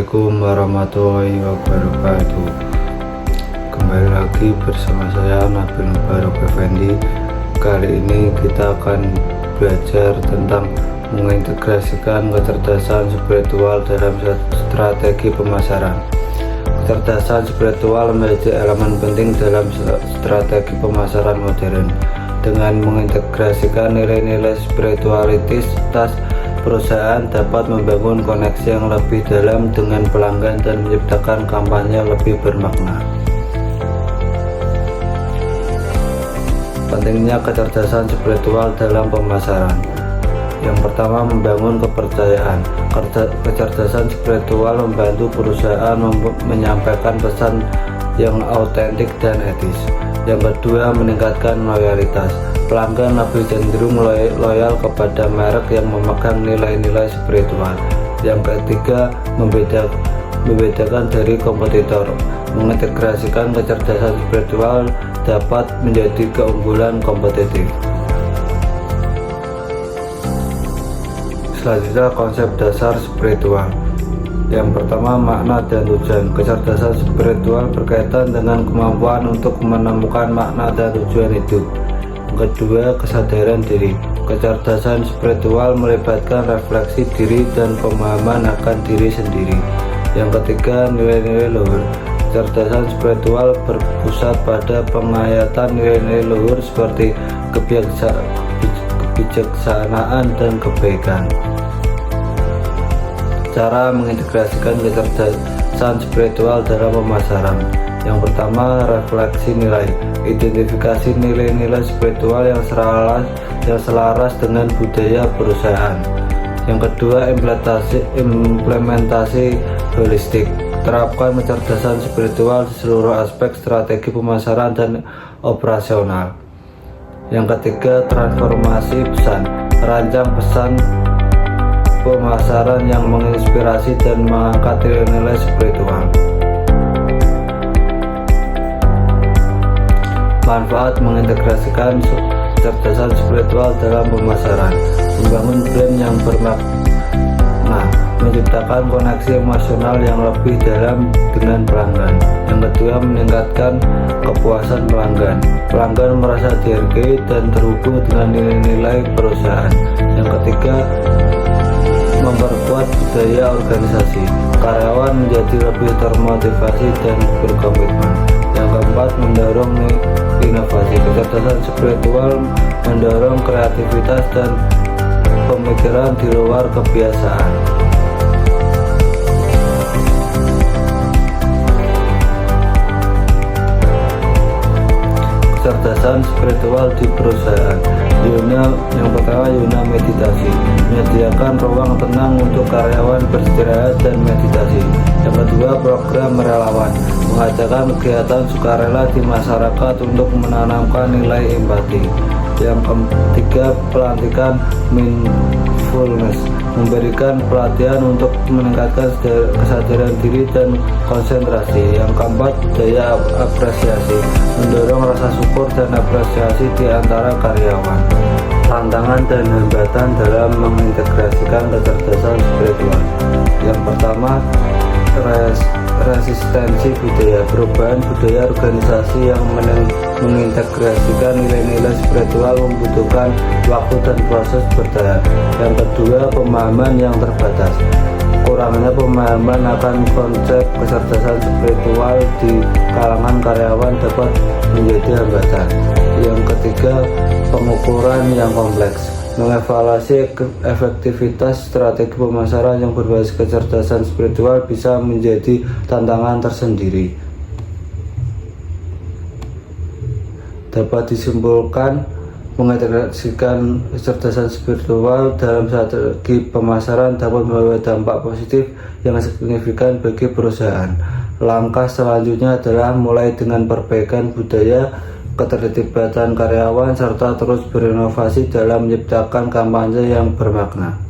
Assalamualaikum warahmatullahi wabarakatuh. Kembali lagi bersama saya Nabil Mubarak Effendi. Kali ini kita akan belajar tentang mengintegrasikan kecerdasan spiritual dalam strategi pemasaran. Kecerdasan spiritual menjadi elemen penting dalam strategi pemasaran modern. Dengan mengintegrasikan nilai-nilai spiritualitas, perusahaan dapat membangun koneksi yang lebih dalam dengan pelanggan dan menciptakan kampanye lebih bermakna. Pentingnya kecerdasan spiritual dalam pemasaran. Yang pertama, membangun kepercayaan. Kecerdasan spiritual membantu perusahaan menyampaikan pesan yang autentik dan etis. Yang kedua, meningkatkan loyalitas. Pelanggan lebih cenderung loyal kepada merek yang memegang nilai-nilai spiritual. Yang ketiga, membedakan dari kompetitor. Mengintegrasikan kecerdasan spiritual dapat menjadi keunggulan kompetitif. Selanjutnya, konsep dasar spiritual. Yang pertama, makna dan tujuan. Kecerdasan spiritual berkaitan dengan kemampuan untuk menemukan makna dan tujuan hidup. Yang kedua, kesadaran diri. Kecerdasan spiritual melibatkan refleksi diri dan pemahaman akan diri sendiri. Yang ketiga, nilai-nilai luhur. Kecerdasan spiritual berpusat pada penghayatan nilai-nilai luhur seperti kebijaksanaan dan kebaikan. Cara mengintegrasikan kecerdasan spiritual dalam pemasaran. Yang pertama, refleksi nilai. Identifikasi nilai-nilai spiritual yang selaras dengan budaya perusahaan. Yang kedua, implementasi holistik. Terapkan kecerdasan spiritual di seluruh aspek strategi pemasaran dan operasional. Yang ketiga, transformasi pesan. Rancang pesan pemasaran yang menginspirasi dan mengangkat nilai-nilai spiritual. Manfaat mengintegrasikan kecerdasan spiritual dalam pemasaran. Membangun brand yang bermakna, menciptakan koneksi emosional yang lebih dalam dengan pelanggan. Yang kedua, meningkatkan kepuasan pelanggan. Pelanggan merasa dihargai dan terhubung dengan nilai-nilai perusahaan. Yang ketiga, memperkuat budaya organisasi. Karyawan menjadi lebih termotivasi dan berkomitmen. Yang keempat, mendorong inovasi. Kecerdasan spiritual mendorong kreativitas dan pemikiran di luar kebiasaan. Kecerdasan spiritual di perusahaan. Yang pertama, Yuna meditasi. Menyediakan ruang tenang untuk karyawan beristirahat dan meditasi. Yang kedua, program relawan. Mengajarkan kegiatan sukarela di masyarakat untuk menanamkan nilai empati. Yang ketiga, pelantikan mindfulness. Memberikan pelatihan untuk meningkatkan kesadaran diri dan konsentrasi. Yang keempat, budaya apresiasi. Mendorong rasa syukur dan apresiasi di antara karyawan. Tantangan dan hambatan dalam mengintegrasikan kecerdasan spiritual. Yang pertama, resistensi budaya. Perubahan budaya organisasi yang mengintegrasikan nilai-nilai spiritual membutuhkan waktu dan proses bertahap. Yang kedua, pemahaman yang terbatas. Kurangnya pemahaman akan konsep kecerdasan spiritual di kalangan karyawan dapat menjadi hambatan. Yang ketiga, pengukuran yang kompleks. Mengevaluasi efektivitas strategi pemasaran yang berbasis kecerdasan spiritual bisa menjadi tantangan tersendiri. Dapat disimpulkan, mengintegrasikan kecerdasan spiritual dalam strategi pemasaran dapat membawa dampak positif yang signifikan bagi perusahaan. Langkah selanjutnya adalah mulai dengan perbaikan budaya, keterlibatan karyawan, serta terus berinovasi dalam menciptakan kampanye yang bermakna.